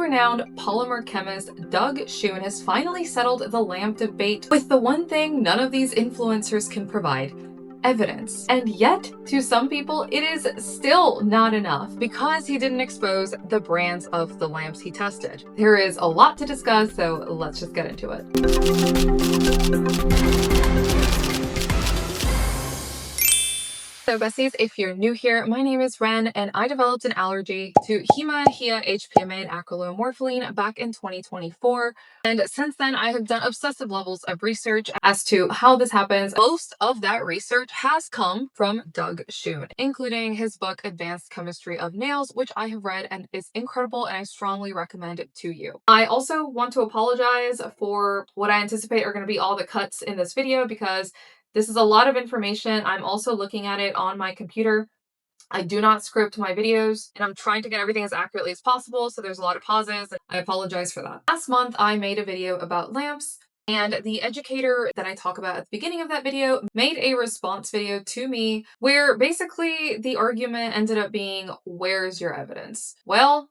World-renowned polymer chemist Doug Schoon has finally settled the lamp debate with the one thing none of these influencers can provide: evidence. And yet, to some people, it is still not enough because he didn't expose the brands of the lamps he tested. There is a lot to discuss, so let's just get into it. So besties, if you're new here, my name is Ren and I developed an allergy to Hema, Hia, HPMA, and acrylomorpholine back in 2024. And since then, I have done obsessive levels of research as to how this happens. Most of that research has come from Doug Schoon, including his book, Advanced Chemistry of Nails, which I have read and is incredible and I strongly recommend it to you. I also want to apologize for what I anticipate are going to be all the cuts in this video because this is a lot of information. I'm also looking at it on my computer. I do not script my videos, and I'm trying to get everything as accurately as possible, so there's a lot of pauses, and I apologize for that. Last month, I made a video about lamps, and the educator that I talk about at the beginning of that video made a response video to me where basically the argument ended up being, where's your evidence? Well,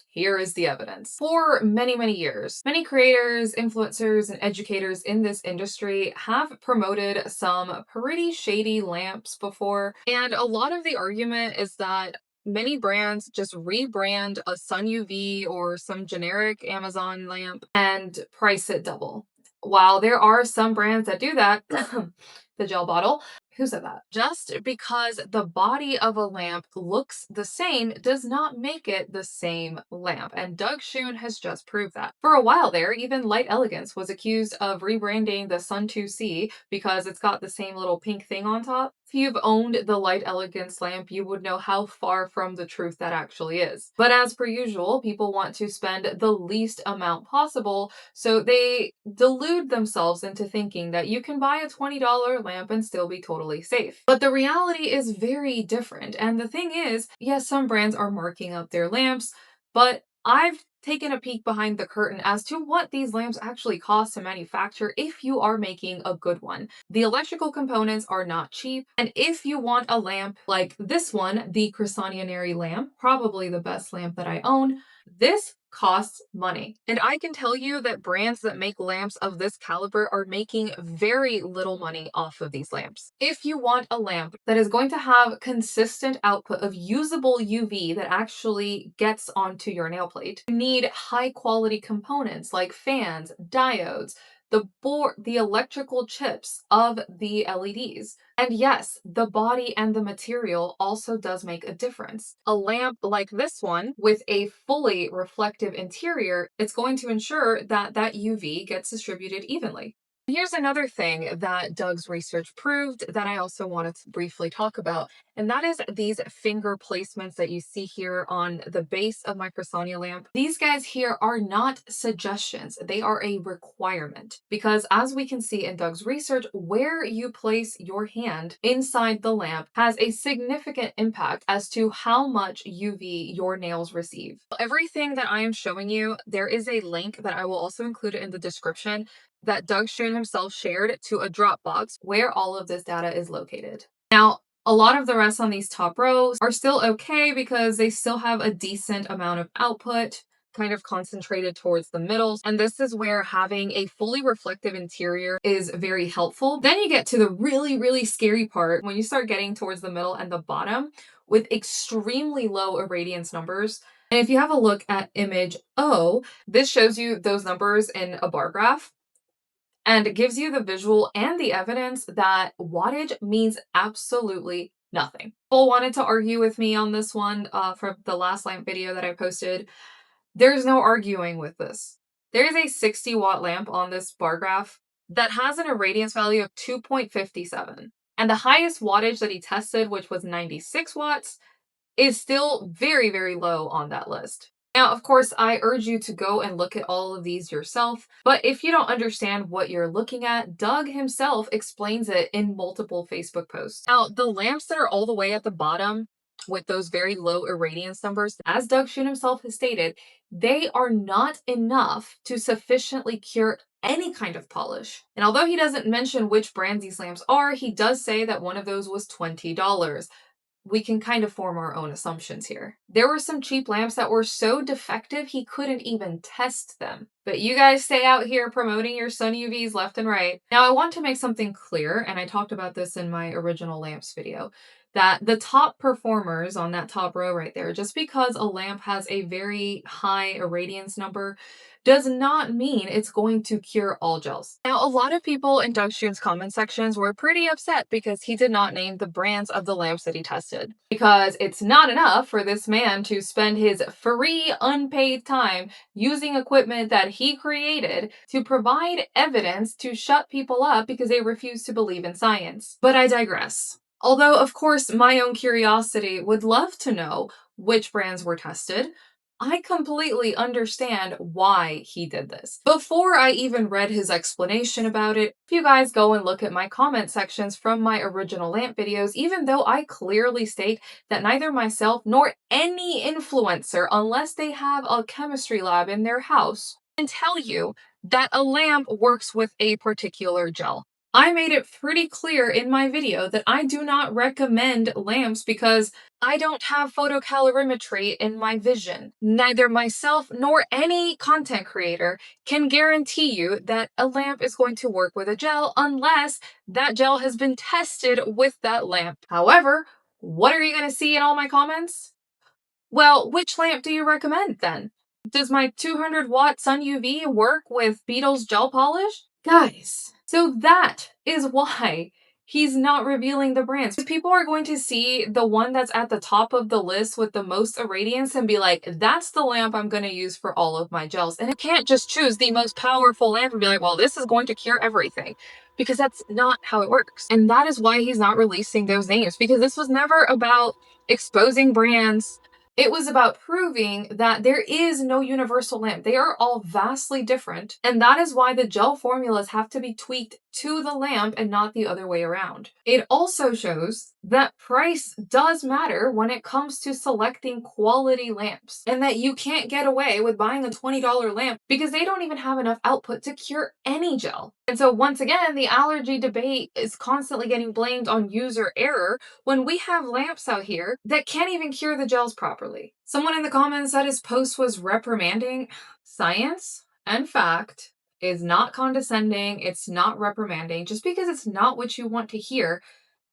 here is the evidence. For many, many years, many creators, influencers, and educators in this industry have promoted some pretty shady lamps before. And a lot of the argument is that many brands just rebrand a SunUV or some generic Amazon lamp and price it double. While there are some brands that do that, the gel bottle, who said that? Just because the body of a lamp looks the same does not make it the same lamp. And Doug Schoon has just proved that. For a while there, even Light Elegance was accused of rebranding the Sun 2C because it's got the same little pink thing on top. If you've owned the Light Elegance lamp, you would know how far from the truth that actually is. But as per usual, people want to spend the least amount possible, so they delude themselves into thinking that you can buy a $20 lamp and still be totally safe. But the reality is very different. And the thing is, yes, some brands are marking up their lamps, but I've taken a peek behind the curtain as to what these lamps actually cost to manufacture if you are making a good one. The electrical components are not cheap, and if you want a lamp like this one, the Chrysonianary lamp, probably the best lamp that I own, this costs money. And I can tell you that brands that make lamps of this caliber are making very little money off of these lamps. If you want a lamp that is going to have consistent output of usable UV that actually gets onto your nail plate, you need high quality components like fans, diodes, the board, the electrical chips of the LEDs. And yes, the body and the material also does make a difference. A lamp like this one with a fully reflective interior, it's going to ensure that that UV gets distributed evenly. Here's another thing that Doug's research proved that I also wanted to briefly talk about, and that is these finger placements that you see here on the base of my Chrysonia lamp. These guys here are not suggestions, they are a requirement, because as we can see in Doug's research, where you place your hand inside the lamp has a significant impact as to how much UV your nails receive. Everything that I am showing you, there is a link that I will also include in the description that Doug Schoon himself shared to a Dropbox where all of this data is located. Now, a lot of the rest on these top rows are still okay because they still have a decent amount of output, kind of concentrated towards the middle. And this is where having a fully reflective interior is very helpful. Then you get to the really, really scary part when you start getting towards the middle and the bottom with extremely low irradiance numbers. And if you have a look at image O, this shows you those numbers in a bar graph. And it gives you the visual and the evidence that wattage means absolutely nothing. People wanted to argue with me on this one from the last lamp video that I posted. There's no arguing with this. There is a 60 watt lamp on this bar graph that has an irradiance value of 2.57. And the highest wattage that he tested, which was 96 watts, is still very, very low on that list. Now, of course, I urge you to go and look at all of these yourself, but if you don't understand what you're looking at, Doug himself explains it in multiple Facebook posts. Now, the lamps that are all the way at the bottom with those very low irradiance numbers, as Doug Schoon himself has stated, they are not enough to sufficiently cure any kind of polish. And although he doesn't mention which brands these lamps are, he does say that one of those was $20. we can kind of form our own assumptions here. There were some cheap lamps that were so defective he couldn't even test them. But you guys stay out here promoting your SunUVs left and right. Now I want to make something clear, and I talked about this in my original lamps video, that the top performers on that top row right there, just because a lamp has a very high irradiance number does not mean it's going to cure all gels. Now, a lot of people in Doug Schoon's comment sections were pretty upset because he did not name the brands of the lamps that he tested. Because it's not enough for this man to spend his free, unpaid time using equipment that he created to provide evidence to shut people up because they refuse to believe in science. But I digress. Although, of course, my own curiosity would love to know which brands were tested, I completely understand why he did this. Before I even read his explanation about it, if you guys go and look at my comment sections from my original lamp videos, even though I clearly state that neither myself nor any influencer, unless they have a chemistry lab in their house, can tell you that a lamp works with a particular gel. I made it pretty clear in my video that I do not recommend lamps because I don't have photocalorimetry in my vision. Neither myself nor any content creator can guarantee you that a lamp is going to work with a gel unless that gel has been tested with that lamp. However, what are you going to see in all my comments? Well, which lamp do you recommend then? Does my 200-watt SunUV work with Beetle's gel polish? Guys, so that is why he's not revealing the brands. People are going to see the one that's at the top of the list with the most irradiance and be like, that's the lamp I'm going to use for all of my gels. And I can't just choose the most powerful lamp and be like, well, this is going to cure everything. Because that's not how it works. And that is why he's not releasing those names. Because this was never about exposing brands. It was about proving that there is no universal lamp. They are all vastly different, and that is why the gel formulas have to be tweaked to the lamp and not the other way around. It also shows that price does matter when it comes to selecting quality lamps, and that you can't get away with buying a $20 lamp because they don't even have enough output to cure any gel. And so once again, the allergy debate is constantly getting blamed on user error when we have lamps out here that can't even cure the gels properly. Someone in the comments said his post was reprimanding. Science and fact is not condescending, it's not reprimanding. Just because it's not what you want to hear,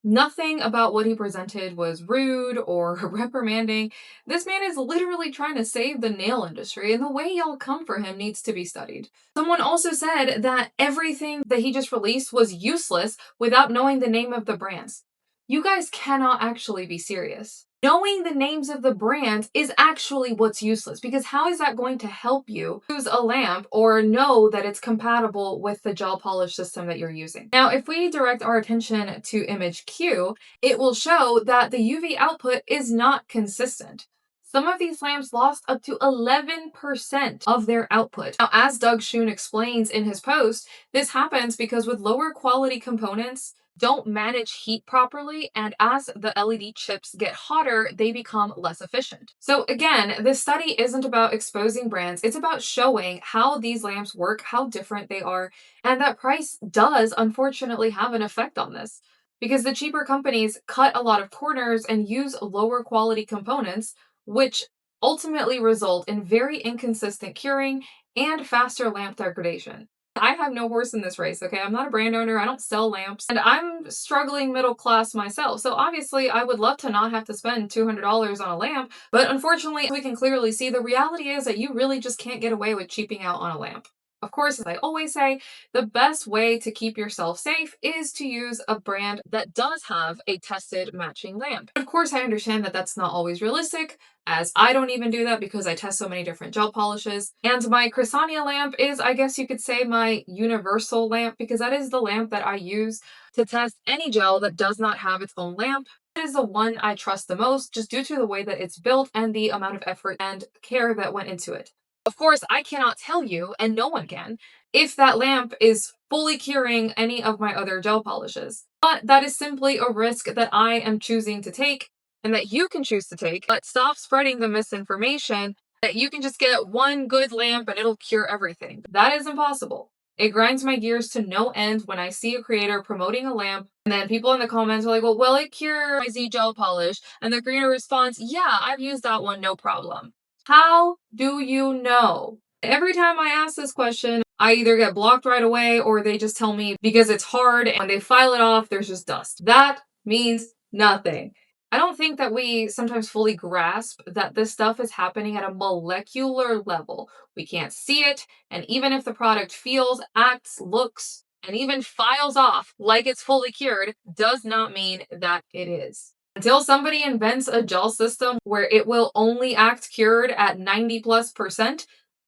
nothing about what he presented was rude or reprimanding. This man is literally trying to save the nail industry, and the way y'all come for him needs to be studied. Someone also said that everything that he just released was useless without knowing the name of the brands. You guys cannot actually be serious. Knowing the names of the brands is actually what's useless, because how is that going to help you use a lamp or know that it's compatible with the gel polish system that you're using? Now, if we direct our attention to image Q, it will show that the UV output is not consistent. Some of these lamps lost up to 11% of their output. Now, as Doug Schoon explains in his post, this happens because with lower quality components, don't manage heat properly, and as the LED chips get hotter, they become less efficient. So again, this study isn't about exposing brands, it's about showing how these lamps work, how different they are, and that price does unfortunately have an effect on this. Because the cheaper companies cut a lot of corners and use lower quality components, which ultimately result in very inconsistent curing and faster lamp degradation. I have no horse in this race, okay? I'm not a brand owner, I don't sell lamps, and I'm struggling middle class myself. So obviously I would love to not have to spend $200 on a lamp, but unfortunately we can clearly see the reality is that you really just can't get away with cheaping out on a lamp. Of course, as I always say, the best way to keep yourself safe is to use a brand that does have a tested matching lamp. Of course, I understand that that's not always realistic, as I don't even do that because I test so many different gel polishes. And my Chrysania lamp is, I guess you could say, my universal lamp, because that is the lamp that I use to test any gel that does not have its own lamp. It is the one I trust the most just due to the way that it's built and the amount of effort and care that went into it. Of course, I cannot tell you, and no one can, if that lamp is fully curing any of my other gel polishes. But that is simply a risk that I am choosing to take and that you can choose to take. But stop spreading the misinformation that you can just get one good lamp and it'll cure everything. That is impossible. It grinds my gears to no end when I see a creator promoting a lamp and then people in the comments are like, well, will it cure my Z gel polish? And the creator responds, yeah, I've used that one, no problem. How do you know? Every time I ask this question, I either get blocked right away or they just tell me because it's hard and when they file it off, there's just dust. That means nothing. I don't think that we sometimes fully grasp that this stuff is happening at a molecular level. We can't see it, and even if the product feels, acts, looks, and even files off like it's fully cured, does not mean that it is. Until somebody invents a gel system where it will only act cured at 90+%,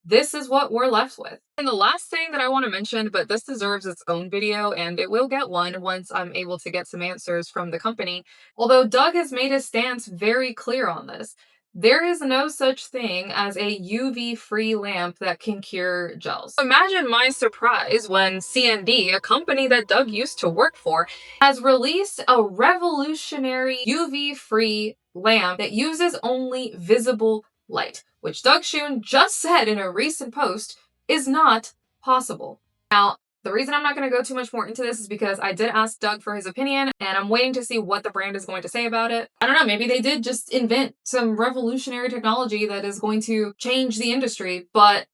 this is what we're left with. And the last thing that I want to mention, but this deserves its own video, and it will get one once I'm able to get some answers from the company. Although Doug has made his stance very clear on this, there is no such thing as a UV-free lamp that can cure gels. Imagine my surprise when CND, a company that Doug used to work for, has released a revolutionary UV-free lamp that uses only visible light, which Doug Schoon just said in a recent post is not possible. Now, the reason I'm not going to go too much more into this is because I did ask Doug for his opinion and I'm waiting to see what the brand is going to say about it. I don't know, maybe they did just invent some revolutionary technology that is going to change the industry, but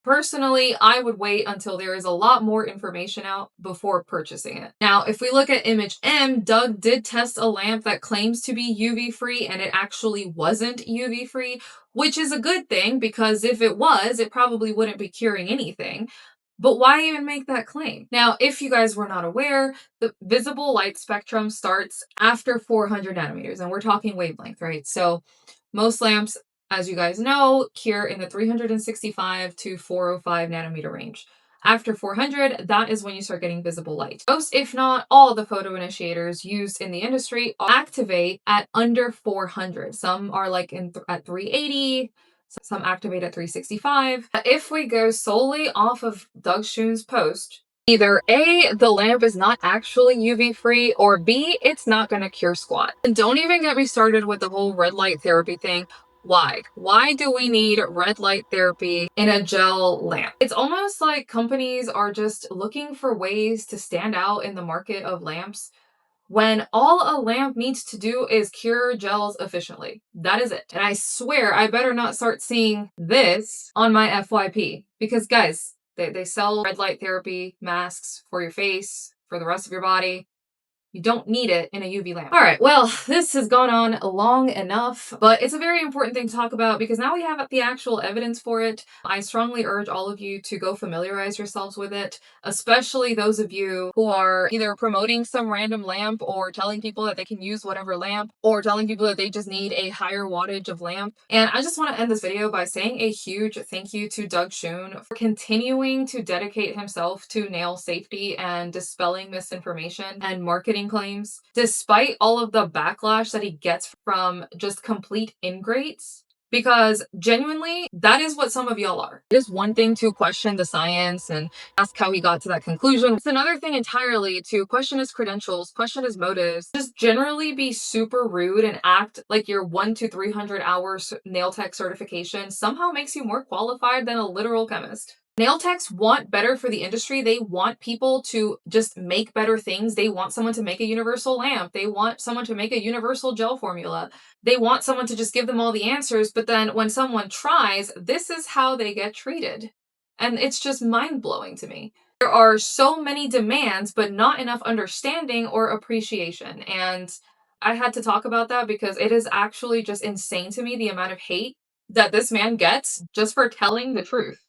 personally, I would wait until there is a lot more information out before purchasing it. Now, if we look at Image M, Doug did test a lamp that claims to be UV free and it actually wasn't UV free, which is a good thing because if it was, it probably wouldn't be curing anything. But why even make that claim? Now, if you guys were not aware, the visible light spectrum starts after 400 nanometers, and we're talking wavelength, right? So most lamps, as you guys know, cure in the 365 to 405 nanometer range. After 400, that is when you start getting visible light. Most, if not all, the photoinitiators used in the industry activate at under 400. Some are like at 380, some activate at 365. If we go solely off of Doug Schoon's post, either A, the lamp is not actually UV free, or B, it's not going to cure squat. And don't even get me started with the whole red light therapy thing. Why? Why do we need red light therapy in a gel lamp? It's almost like companies are just looking for ways to stand out in the market of lamps when all a lamp needs to do is cure gels efficiently. That is it. And I swear I better not start seeing this on my FYP because guys, they sell red light therapy masks for your face, for the rest of your body. You don't need it in a UV lamp. All right, well, this has gone on long enough, but it's a very important thing to talk about because now we have the actual evidence for it. I strongly urge all of you to go familiarize yourselves with it, especially those of you who are either promoting some random lamp or telling people that they can use whatever lamp or telling people that they just need a higher wattage of lamp. And I just want to end this video by saying a huge thank you to Doug Schoon for continuing to dedicate himself to nail safety and dispelling misinformation and marketing claims, despite all of the backlash that he gets from just complete ingrates. Because genuinely, that is what some of y'all are. It is one thing to question the science and ask how he got to that conclusion. It's another thing entirely to question his credentials, question his motives, just generally be super rude and act like your 1 to 300 hours nail tech certification somehow makes you more qualified than a literal chemist. Nail techs want better for the industry. They want people to just make better things. They want someone to make a universal lamp. They want someone to make a universal gel formula. They want someone to just give them all the answers. But then when someone tries, this is how they get treated. And it's just mind-blowing to me. There are so many demands, but not enough understanding or appreciation. And I had to talk about that because it is actually just insane to me the amount of hate that this man gets just for telling the truth.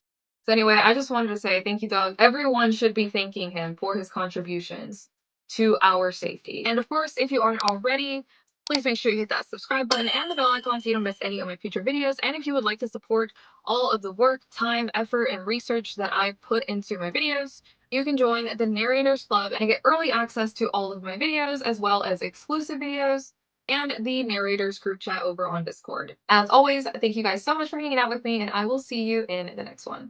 So anyway, I just wanted to say thank you, Doug. Everyone should be thanking him for his contributions to our safety. And of course, if you aren't already, please make sure you hit that subscribe button and the bell icon so you don't miss any of my future videos. And if you would like to support all of the work, time, effort, and research that I put into my videos, you can join the Narrators Club and get early access to all of my videos, as well as exclusive videos and the Narrators group chat over on Discord. As always, thank you guys so much for hanging out with me, and I will see you in the next one.